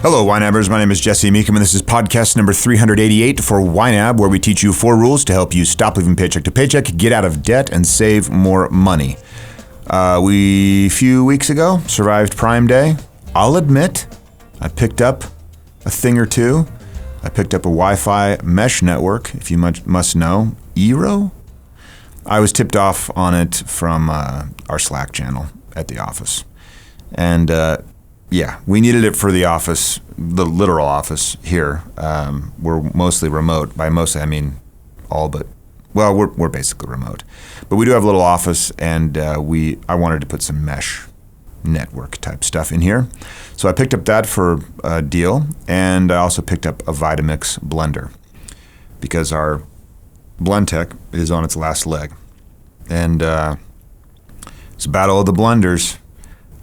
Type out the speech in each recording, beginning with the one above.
Hello, YNABers. My name is Jesse Meekum, and this is podcast number 388 for YNAB, where we teach you 4 rules to help you stop living paycheck to paycheck, get out of debt, and save more money. We, a few weeks ago, survived Prime Day. I'll admit, I picked up a thing or two. I picked up a Wi-Fi mesh network, if you must know, Eero. I was tipped off on it from our Slack channel at the office. And yeah, we needed it for the office, the literal office here. We're mostly remote. By mostly, I mean all but, well, we're basically remote. But we do have a little office, and I wanted to put some mesh network type stuff in here. So I picked up that for a deal, and I also picked up a Vitamix blender because our blend tech is on its last leg. And it's a battle of the blenders.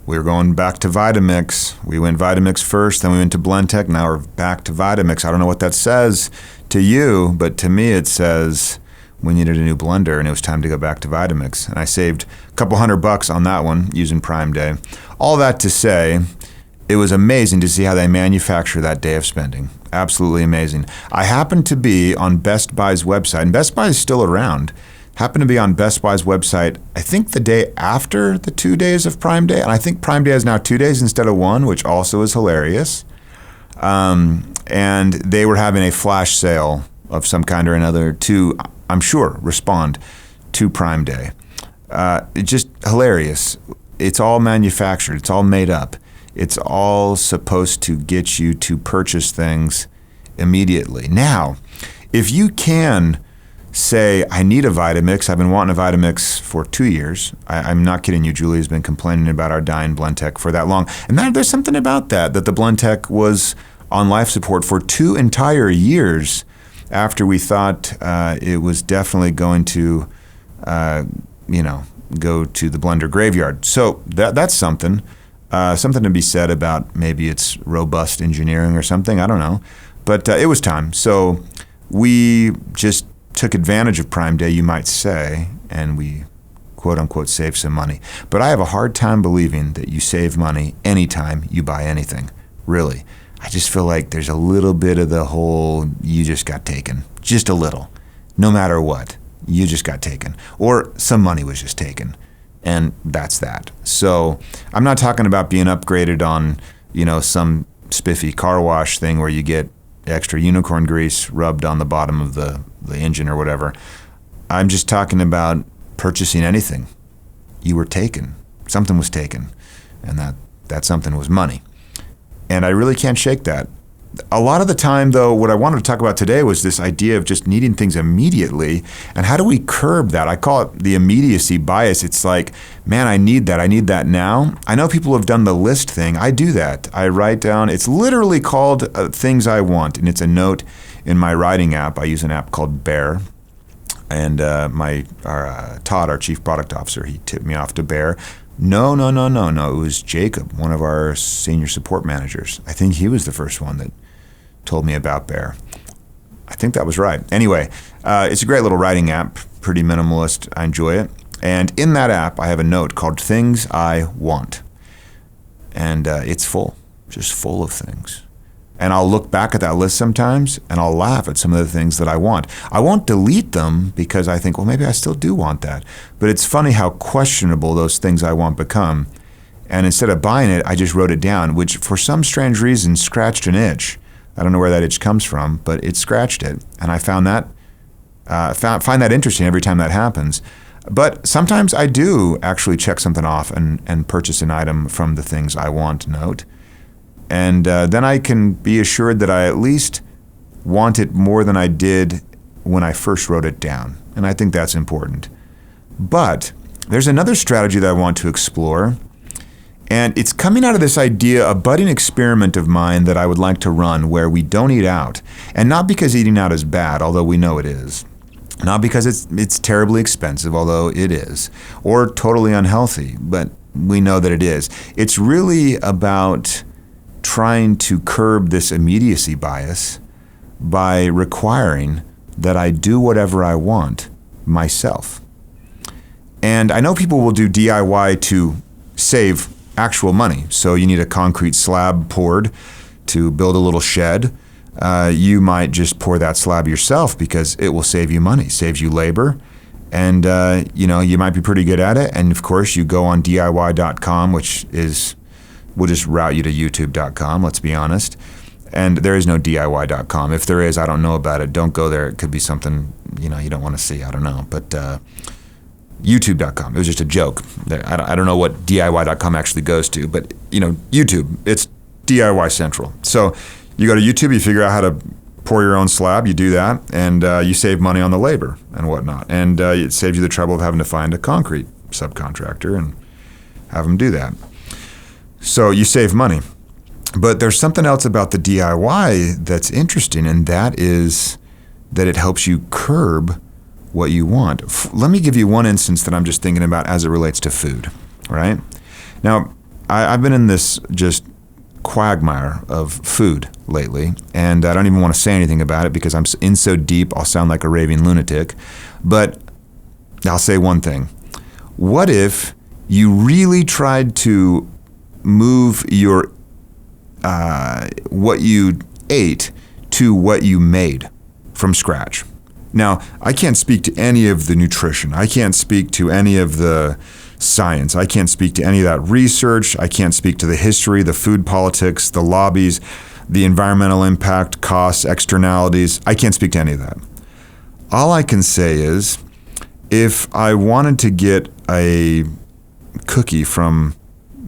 We're going back to Vitamix. We went Vitamix first, then we went to Blendtec. Now we're back to Vitamix. I don't know what that says to you, but to me it says we needed a new blender and it was time to go back to Vitamix. And I saved a couple $100 on that one using Prime Day. All that to say, it was amazing to see how they manufacture that day of spending. Absolutely amazing. I happened to be on Best Buy's website, and Best Buy is still around. Happened to be on Best Buy's website, I think the day after the 2 days of Prime Day. And I think Prime Day is now 2 days instead of 1, which also is hilarious. And they were having a flash sale of some kind or another to, I'm sure, respond to Prime Day. It's just hilarious. It's all manufactured. It's all made up. It's all supposed to get you to purchase things immediately. Now, if you can say, I need a Vitamix. I've been wanting a Vitamix for 2 years. I'm not kidding you. Julie's been complaining about our dying Blendtec for that long. And there's something about that the Blendtec was on life support for 2 entire years after we thought it was definitely going to, go to the blender graveyard. So that's something. Something to be said about maybe it's robust engineering or something. I don't know. But it was time. So we just took advantage of Prime Day, you might say, and we quote-unquote saved some money. But I have a hard time believing that you save money anytime you buy anything, really. I just feel like there's a little bit of the whole, you just got taken, just a little. No matter what, you just got taken. Or some money was just taken, and that's that. So I'm not talking about being upgraded on, some spiffy car wash thing where you get extra unicorn grease rubbed on the bottom of the engine or whatever. I'm just talking about purchasing anything. You were taken. Something was taken. And that something was money. And I really can't shake that. A lot of the time, though, what I wanted to talk about today was this idea of just needing things immediately. And how do we curb that? I call it the immediacy bias. It's like, man, I need that now. I know people have done the list thing. I do that. I write down, it's literally called Things I Want. And it's a note in my writing app. I use an app called Bear. And Todd, our chief product officer, he tipped me off to Bear. No. It was Jacob, one of our senior support managers. I think he was the first one that told me about Bear. I think that was right. Anyway, it's a great little writing app, pretty minimalist. I enjoy it. And in that app, I have a note called Things I Want. And it's full, just full of things. And I'll look back at that list sometimes and I'll laugh at some of the things that I want. I won't delete them because I think, well, maybe I still do want that. But it's funny how questionable those things I want become. And instead of buying it, I just wrote it down, which for some strange reason scratched an itch. I don't know where that itch comes from, but it scratched it. And I found that, find that interesting every time that happens. But sometimes I do actually check something off and purchase an item from the Things I Want note. And then I can be assured that I at least want it more than I did when I first wrote it down. And I think that's important. But there's another strategy that I want to explore. And it's coming out of this idea, a budding experiment of mine that I would like to run where we don't eat out. And not because eating out is bad, although we know it is. Not because it's terribly expensive, although it is. Or totally unhealthy, but we know that it is. It's really about trying to curb this immediacy bias by requiring that I do whatever I want myself. And I know people will do DIY to save actual money. So you need a concrete slab poured to build a little shed, you might just pour that slab yourself because it will save you money, saves you labor. And, you might be pretty good at it. And of course you go on DIY.com, we'll just route you to YouTube.com, let's be honest. And there is no DIY.com. If there is, I don't know about it. Don't go there. It could be something, you don't want to see. I don't know. But YouTube.com, it was just a joke. I don't know what DIY.com actually goes to, but, YouTube, it's DIY Central. So you go to YouTube, you figure out how to pour your own slab, you do that, and you save money on the labor and whatnot. And it saves you the trouble of having to find a concrete subcontractor and have them do that. So you save money. But there's something else about the DIY that's interesting, and that is that it helps you curb what you want. Let me give you one instance that I'm just thinking about as it relates to food, right? Now, I've been in this just quagmire of food lately, and I don't even want to say anything about it because I'm in so deep I'll sound like a raving lunatic. But I'll say one thing. What if you really tried to move your what you ate to what you made from scratch? Now, I can't speak to any of the nutrition. I can't speak to any of the science. I can't speak to any of that research. I can't speak to the history, the food politics, the lobbies, the environmental impact, costs, externalities. I can't speak to any of that. All I can say is, if I wanted to get a cookie from,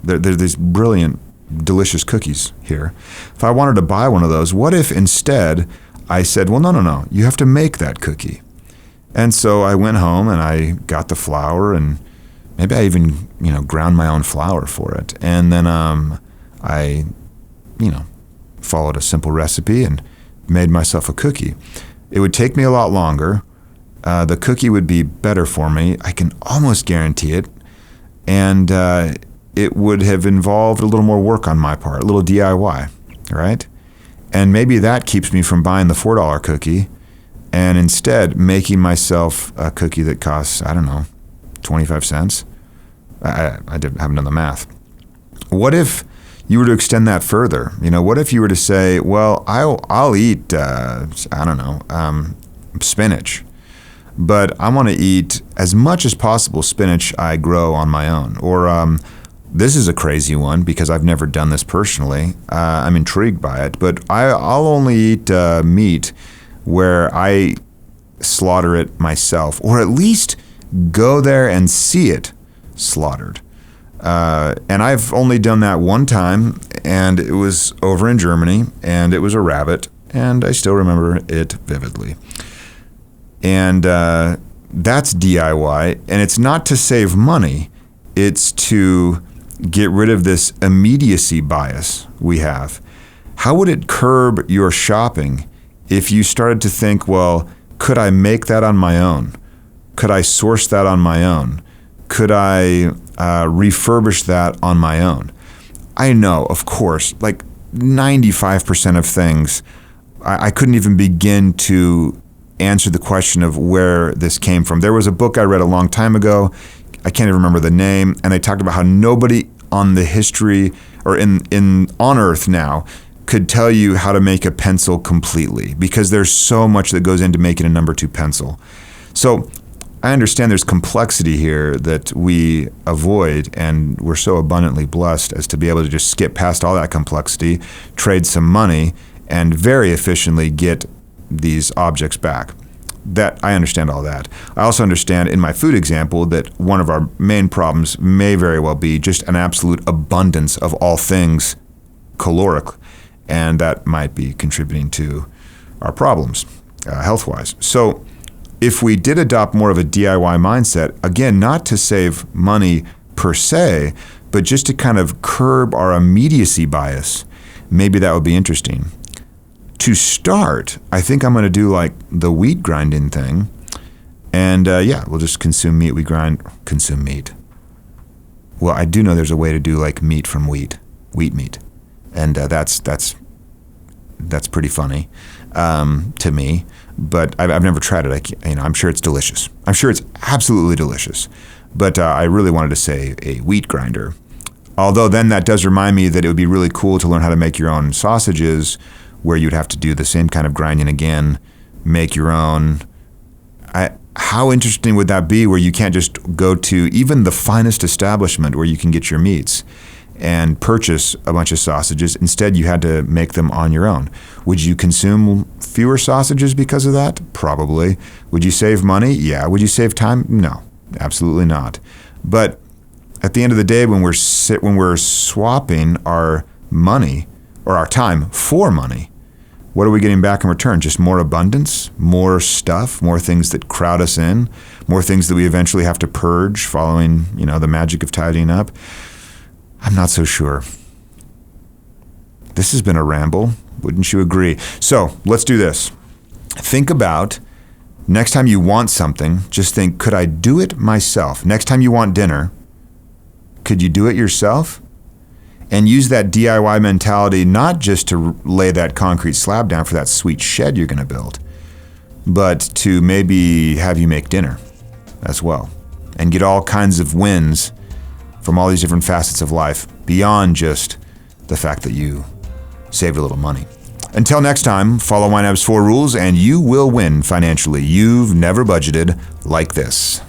there's these brilliant, delicious cookies here. If I wanted to buy one of those, what if instead I said, well, no, you have to make that cookie. And so I went home and I got the flour, and maybe I even, ground my own flour for it. And then I, followed a simple recipe and made myself a cookie. It would take me a lot longer. The cookie would be better for me. I can almost guarantee it. And it would have involved a little more work on my part, a little DIY, right? And maybe that keeps me from buying the $4 cookie and instead making myself a cookie that costs, 25 cents. I haven't done the math. What if you were to extend that further? What if you were to say, well, I'll eat, spinach, but I want to eat as much as possible spinach I grow on my own. Or this is a crazy one because I've never done this personally. I'm intrigued by it, but I'll only eat meat where I slaughter it myself, or at least go there and see it slaughtered. And I've only done that one time, and it was over in Germany, and it was a rabbit, and I still remember it vividly. And that's DIY, and it's not to save money, it's to get rid of this immediacy bias we have. How would it curb your shopping if you started to think, well, could I make that on my own? Could I source that on my own? Could I refurbish that on my own? I know, of course, like 95% of things, I couldn't even begin to answer the question of where this came from. There was a book I read a long time ago, I can't even remember the name, and they talked about how nobody on the history or on Earth now could tell you how to make a pencil completely because there's so much that goes into making a number 2 pencil. So I understand there's complexity here that we avoid, and we're so abundantly blessed as to be able to just skip past all that complexity, trade some money, and very efficiently get these objects back. That I understand all that. I also understand in my food example that one of our main problems may very well be just an absolute abundance of all things caloric, and that might be contributing to our problems health-wise. So if we did adopt more of a DIY mindset, again, not to save money per se, but just to kind of curb our immediacy bias, maybe that would be interesting. To start, I think I'm going to do like the wheat grinding thing. And we'll just consume meat. Consume meat. Well, I do know there's a way to do like meat from wheat meat. And that's pretty funny to me. But I've never tried it. I'm sure it's delicious. I'm sure it's absolutely delicious. But I really wanted to say a wheat grinder. Although then that does remind me that it would be really cool to learn how to make your own sausages, where you'd have to do the same kind of grinding again, make your own. How interesting would that be, where you can't just go to even the finest establishment where you can get your meats and purchase a bunch of sausages? Instead, you had to make them on your own. Would you consume fewer sausages because of that? Probably. Would you save money? Yeah. Would you save time? No, absolutely not. But at the end of the day, when we're swapping our money or our time for money, what are we getting back in return? Just more abundance, more stuff, more things that crowd us in, more things that we eventually have to purge following, the magic of tidying up? I'm not so sure. This has been a ramble. Wouldn't you agree? So let's do this. Think about next time you want something, just think, could I do it myself? Next time you want dinner, could you do it yourself? And use that DIY mentality, not just to lay that concrete slab down for that sweet shed you're going to build, but to maybe have you make dinner as well and get all kinds of wins from all these different facets of life beyond just the fact that you saved a little money. Until next time, follow YNAB's 4 rules and you will win financially. You've never budgeted like this.